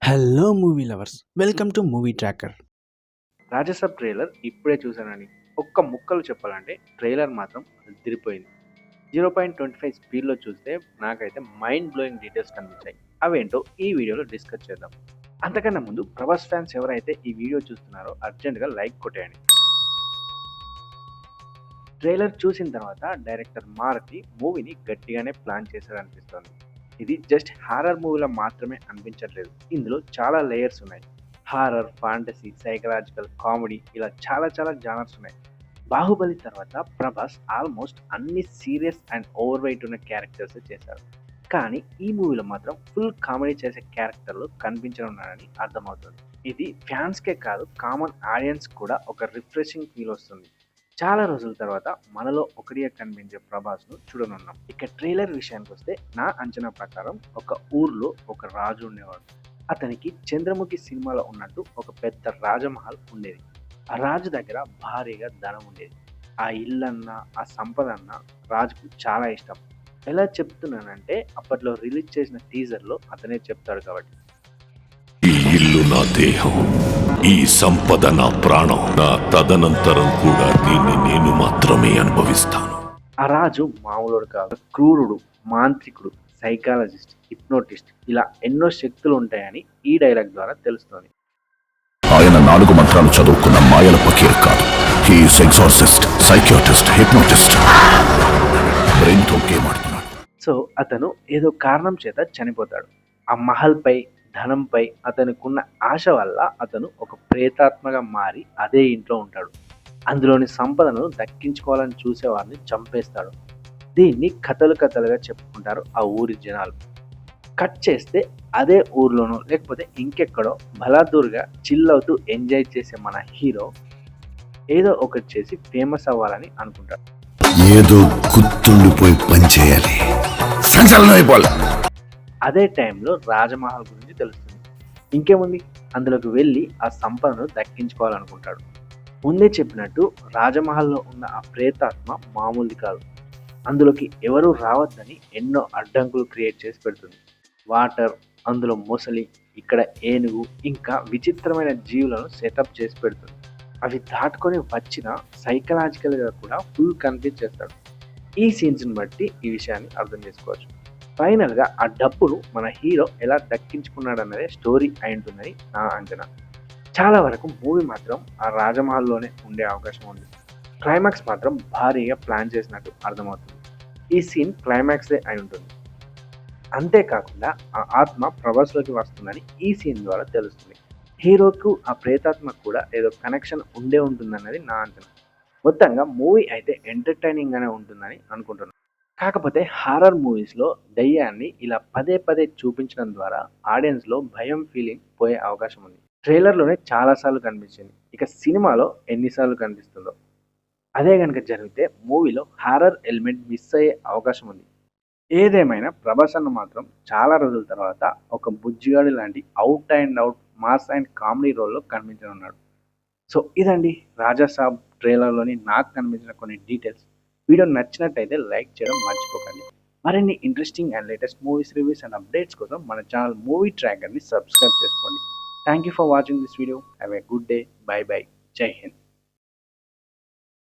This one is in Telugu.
Hello movie lovers, welcome to movie tracker. Raja Saab trailer ఇప్పుడే చూశానని ఒక్క ముక్కలు చెప్పాలంటే ట్రైలర్ మాత్రం అదిరిపోయింది. 0.25 స్పీడ్లో చూస్తే నాకైతే మైండ్ బ్లోయింగ్ డీటెయిల్స్ కనిపించాయి. అవేంటో ఈ వీడియోలో డిస్కస్ చేద్దాం. అంతకన్నా ముందు ప్రభాస్ ఫ్యాన్స్ ఎవరైతే ఈ వీడియో చూస్తున్నారో అర్జెంటుగా లైక్ కొట్టేయండి. ట్రైలర్ చూసిన తర్వాత డైరెక్టర్ మారుతి మూవీని గట్టిగానే ప్లాన్ చేశారనిపిస్తోంది. ఇది జస్ట్ హారర్ మూవీలో మాత్రమే అనిపించట్లేదు, ఇందులో చాలా లేయర్స్ ఉన్నాయి. హారర్, ఫాంటసీ, సైకలాజికల్, కామెడీ ఇలా చాలా జానర్స్ ఉన్నాయి. బాహుబలి తర్వాత ప్రభాస్ ఆల్మోస్ట్ అన్ని సీరియస్ అండ్ ఓవర్ వెయిట్ ఉన్న క్యారెక్టర్స్ చేశారు. కానీ ఈ మూవీలో మాత్రం ఫుల్ కామెడీ చేసే క్యారెక్టర్లు కనిపించనున్నారని అర్థమవుతుంది. ఇది ఫ్యాన్స్కే కాదు, కామన్ ఆడియన్స్ కూడా ఒక రిఫ్రెషింగ్ ఫీల్ వస్తుంది. చాలా రోజుల తర్వాత మనలో ఒకటిగా కనిపించే ప్రభాస్ను చూడనున్నాం. ఇక ట్రైలర్ విషయానికి వస్తే నా అంచనా ప్రకారం ఒక ఊర్లో ఒక రాజు ఉండేవాడు. అతనికి చంద్రముఖి సినిమాలో ఉన్నట్టు ఒక పెద్ద రాజమహల్ ఉండేది. ఆ రాజు దగ్గర భారీగా ధనం ఉండేది. ఆ ఇల్లన్నా ఆ సంపదన్నా రాజుకు చాలా ఇష్టం. ఎలా చెప్తున్నానంటే అప్పట్లో రిలీజ్ చేసిన టీజర్లో అతనే చెప్తాడు కాబట్టి. ఈ ఇల్లు నా దేహం, ఈ సంపద నా ప్రాణం, నా తదనంతరం కూడా దీన్ని నేను మాత్రమే అనుభవిస్తాను. ఆ రాజు మామూలుడు కాదు, క్రూరుడు, మాంత్రికుడు, సైకాలజిస్ట్, హిప్నోటిస్ట్ ఇలా ఎన్నో శక్తులు ఉంటాయని ఈ డైలాగ్ ద్వారా తెలుస్తుంది. ఆయన 4 మంత్రాలు చదువుకున్న మాయల ఫకీర్ కాదు. He's exorcist, psychiatrist, hypnotist. Brain తో గేమ్ ఆడుతున్నాడు. సో అతను ఏదో కారణం చేత చనిపోతాడు. ఆ మహల్ పై, ధనంపై అతనికున్న ఆశ వల్ల అతను ఒక ప్రేతాత్మగా మారి అదే ఇంట్లో ఉంటాడు. అందులోని సంపదను దక్కించుకోవాలని చూసేవారిని చంపేస్తాడు. దీన్ని కథలుగా చెప్పుకుంటారు ఆ ఊరి జనాలు. కట్ చేస్తే అదే ఊర్లోనో లేకపోతే ఇంకెక్కడో బలాదూర్గా చిల్ అవుతూ ఎంజాయ్ చేసే మన హీరో ఏదో ఒకటి చేసి ఫేమస్ అవ్వాలని అనుకుంటాడు. ఏదో గుర్తుండిపోయి పనిచేయాలి. అదే టైంలో రాజమహల్ గురించి తెలుస్తుంది. ఇంకేముంది, అందులోకి వెళ్ళి ఆ సంపదను దక్కించుకోవాలనుకుంటాడు. ముందే చెప్పినట్టు రాజమహల్లో ఉన్న ఆ ప్రేతాత్మ మామూలుది కాదు. అందులోకి ఎవరూ రావద్దని ఎన్నో అడ్డంకులు క్రియేట్ చేసి పెడుతుంది. వాటర్, అందులో మొసలి, ఇక్కడ ఏనుగు, ఇంకా విచిత్రమైన జీవులను సెటప్ చేసి పెడుతుంది. అవి దాటుకొని వచ్చిన సైకలాజికల్గా కూడా ఫుల్ కన్ఫ్యూజ్ చేస్తాడు. ఈ సీన్స్ని బట్టి ఈ విషయాన్ని అర్థం చేసుకోవచ్చు. ఫైనల్గా ఆ డబ్బును మన హీరో ఎలా దక్కించుకున్నాడన్నదే స్టోరీ అయి ఉంటుందని నా అంచనా. చాలా వరకు మూవీ మాత్రం ఆ రాజమహల్లోనే ఉండే అవకాశం ఉంది. క్లైమాక్స్ మాత్రం భారీగా ప్లాన్ చేసినట్టు అర్థమవుతుంది. ఈ సీన్ క్లైమాక్సే అయి ఉంటుంది. అంతేకాకుండా ఆ ఆత్మ ప్రభాస్లోకి వస్తుందని ఈ సీన్ ద్వారా తెలుస్తుంది. హీరోకు ఆ ప్రేతాత్మకు కూడా ఏదో కనెక్షన్ ఉండే ఉంటుందన్నది నా అంచనా. మొత్తంగా మూవీ అయితే ఎంటర్టైనింగ్గానే ఉంటుందని అనుకుంటున్నాను. కాకపోతే హారర్ మూవీస్లో దయ్యాన్ని ఇలా పదే చూపించడం ద్వారా ఆడియన్స్లో భయం ఫీలింగ్ పోయే అవకాశం ఉంది. ట్రైలర్లోనే చాలాసార్లు కనిపించింది, ఇక సినిమాలో ఎన్నిసార్లు కనిపిస్తుందో. అదే కనుక జరిగితే మూవీలో హారర్ ఎలిమెంట్ మిస్ అయ్యే అవకాశం ఉంది. ఏదేమైనా ప్రభాస్ అన్న మాత్రం చాలా రోజుల తర్వాత ఒక బుజ్జిగాడి లాంటి out and out mass and comedy రోల్లో కనిపించనున్నాడు. సో ఇదండి రాజాసాబ్ ట్రైలర్లోని నాకు కనిపించిన కొన్ని డీటెయిల్స్. వీడియో నచ్చినట్టయితే లైక్ చేయడం మర్చిపోకండి. మరిన్ని interesting and latest movies, reviews and updates కోసం మన ఛానల్ మూవీ ట్రాకర్ని సబ్స్క్రైబ్ చేసుకోండి. Thank you for watching this video. Have a good day. By. జై హింద్.